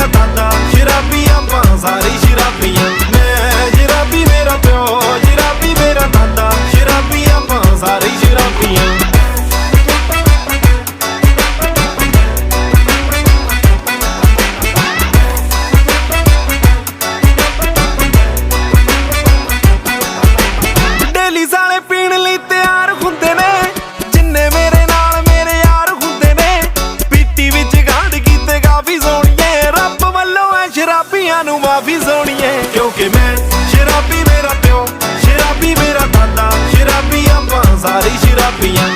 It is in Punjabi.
ਮੇਰਾ ਦਾਦਾ ਸ਼ਰਾਬੀ ਆਪਾਂ ਸਾਰੇ ਸ਼ਰਾਬੀਆਂ ਮੈਂ ਸ਼ਰਾਬੀ ਮੇਰਾ ਪਿਓ ਸ਼ਰਾਬੀ ਮੇਰਾ ਦਾਦਾ ਸ਼ਰਾਬੀ ਆਪਾਂ ਸਾਰੇ ਸ਼ਰਾਬੀਆਂ ਡੇਲੀ ਸਾਲੇ ਪੀਣ ਲਈ ਤਿਆਰ ਹੁੰਦੇ ਨੇ ਜਿੰਨੇ ਮੇਰੇ ਨਾਲ ਮੇਰੇ ਯਾਰ ਹੁੰਦੇ ਨੇ ਪੀਤੀ ਵਿੱਚ ਗਾਂਢ ਕੀਤੇ ਕਾਫੀ ਸੋਹਣੀਏ ਰੱਬ ਵੱਲੋਂ ਐ ਸ਼ਰਾਬੀਆਂ ਨੂੰ ਮਾਫੀ ਸੋਹਣੀਏ ਕਿਉਂਕਿ ਮੈਂ ਸ਼ਰਾਬੀ ਮੇਰਾ ਪਿਓ ਸ਼ਰਾਬੀ ਮੇਰਾ ਦਾਦਾ ਸ਼ਰਾਬੀ ਆਪਾਂ ਸਾਰੇ ਸ਼ਰਾਬੀਆਂ